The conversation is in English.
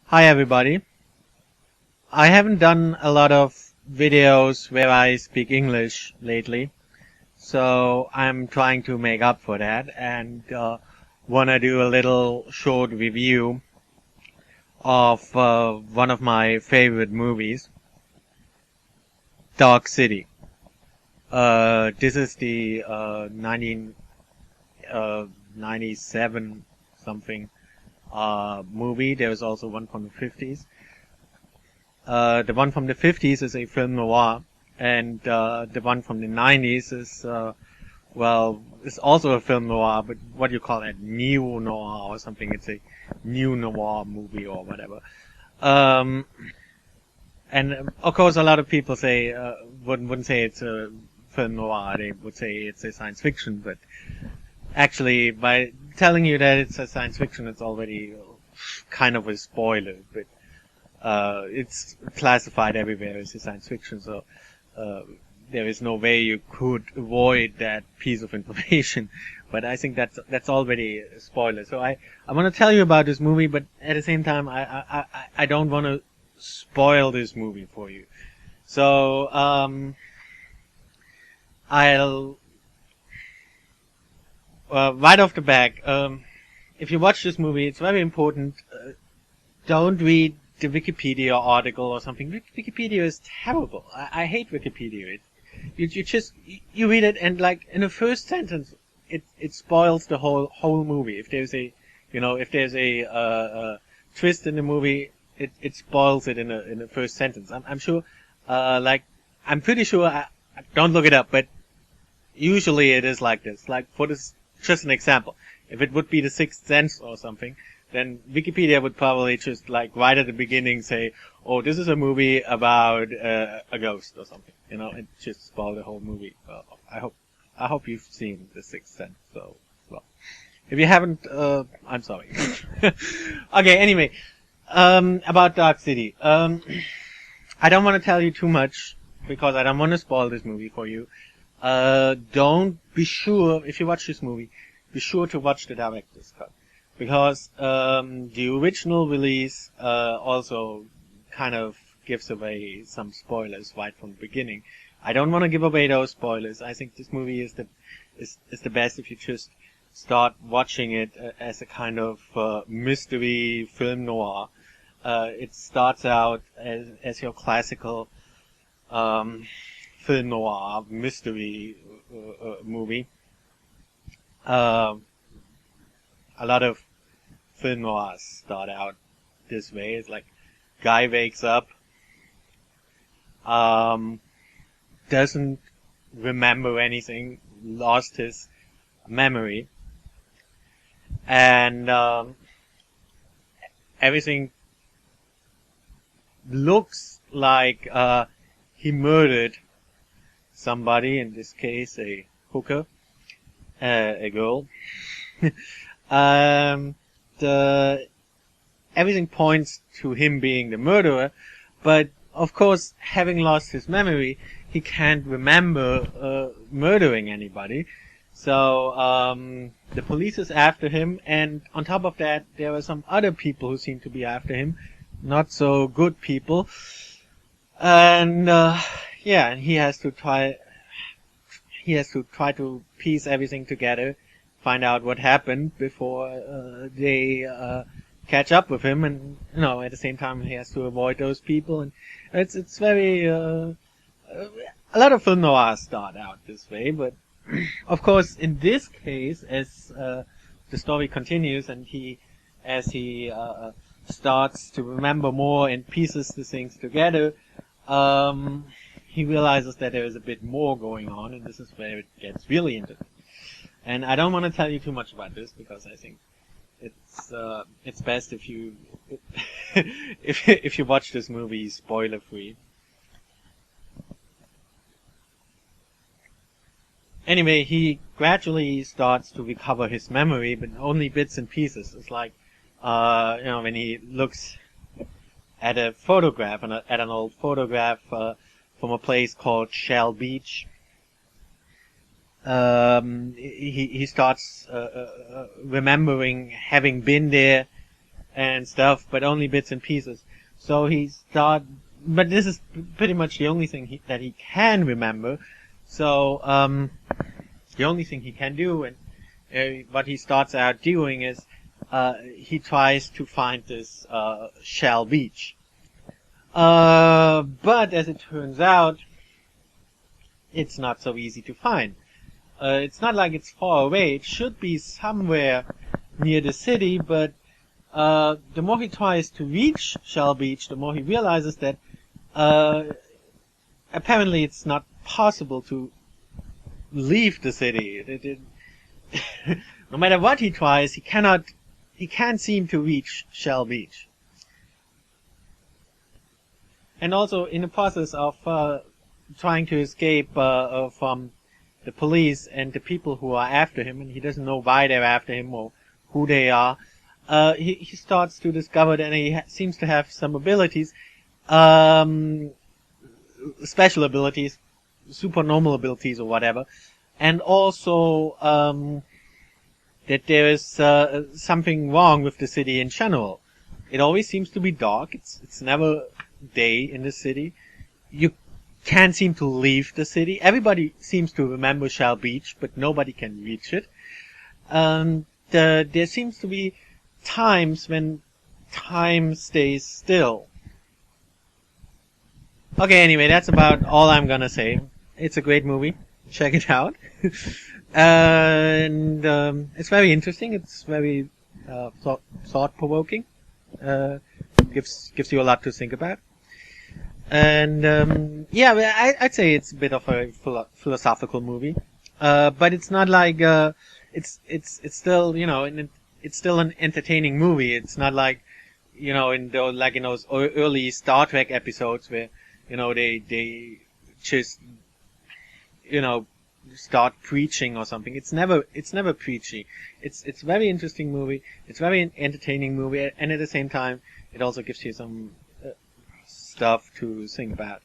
Hi everybody. I haven't done a lot of videos where I speak English lately, so I'm trying to make up for that and wanna do a little short review of one of my favorite movies, Dark City. This is the 1997 something movie. There was also one from the 50s. The one from the 50s is a film noir, and the one from the 90s is, it's also a film noir, but what do you call it? Neo noir or something. It's a new noir movie or whatever. Um, and of course, a lot of people say, wouldn't say it's a film noir. They would say it's a science fiction, but actually, by telling you that it's a science fiction, it's already kind of a spoiler, but it's classified everywhere as a science fiction, so there is no way you could avoid that piece of information. But I think that's already a spoiler. So I want to tell you about this movie, but at the same time, I don't want to spoil this movie for you. So I'll right off the back. If you watch this movie, it's very important. Don't read the Wikipedia article or something. Wikipedia is terrible. I hate Wikipedia. You read it and like in the first sentence, it spoils the whole movie. If there's a twist in the movie, it spoils it in the first sentence. I'm sure, I'm pretty sure. Don't look it up, but usually it is like this. Like for this, just an example. If it would be The Sixth Sense or something, then Wikipedia would probably just like right at the beginning say, "Oh, this is a movie about a ghost or something," and just spoil the whole movie. I hope you've seen The Sixth Sense. So, well, if you haven't, I'm sorry. Okay, anyway, about Dark City. I don't want to tell you too much because I don't want to spoil this movie for you. Don't be sure if you watch this movie, be sure to watch the director's cut. Because the original release also kind of gives away some spoilers right from the beginning. I don't want to give away those spoilers. I think this movie is the best if you just start watching it as a kind of mystery film noir. It starts out as your classical film noir mystery movie. A lot of film noirs start out this way. It's like guy wakes up, doesn't remember anything, lost his memory, and everything looks like he murdered somebody. In this case, a hooker, a girl. Everything points to him being the murderer, but of course, having lost his memory, he can't remember murdering anybody. So the police is after him, and on top of that, there are some other people who seem to be after him, not so good people, and and he has to try to piece everything together, find out what happened before they catch up with him, and at the same time he has to avoid those people, and it's very a lot of film noirs start out this way, but of course in this case, as the story continues and as he starts to remember more and pieces the things together, he realizes that there is a bit more going on, and this is where it gets really interesting. And I don't want to tell you too much about this because I think it's best if you if you watch this movie spoiler free. Anyway, he gradually starts to recover his memory, but only bits and pieces. It's like when he looks at a photograph, at an old photograph from a place called Shell Beach. He starts remembering having been there and stuff, but only bits and pieces. So but this is pretty much the only thing that he can remember. So, the only thing he can do, and what he starts out doing is, he tries to find this, Shell Beach. But as it turns out, it's not so easy to find. It's not like it's far away. It should be somewhere near the city, but the more he tries to reach Shell Beach, the more he realizes that apparently it's not possible to leave the city. No matter what he tries, he can't seem to reach Shell Beach. And also, in the process of trying to escape from the police and the people who are after him, and he doesn't know why they're after him or who they are, he starts to discover that he seems to have some abilities, special abilities, supernormal abilities or whatever, and also that there is something wrong with the city in general. It always seems to be dark. It's never day in the city. You can't seem to leave the city. Everybody seems to remember Shell Beach, but nobody can reach it. There seems to be times when time stays still. Okay, anyway, that's about all I'm gonna say. It's a great movie. Check it out. And it's very interesting. It's very thought-provoking. Gives you a lot to think about. And yeah, I'd say it's a bit of a philosophical movie. But it's not like it's still, it's still an entertaining movie. It's not like, in those early Star Trek episodes where they just start preaching or something. It's never preachy. It's a very interesting movie. It's a very entertaining movie, and at the same time, it also gives you some stuff to think about.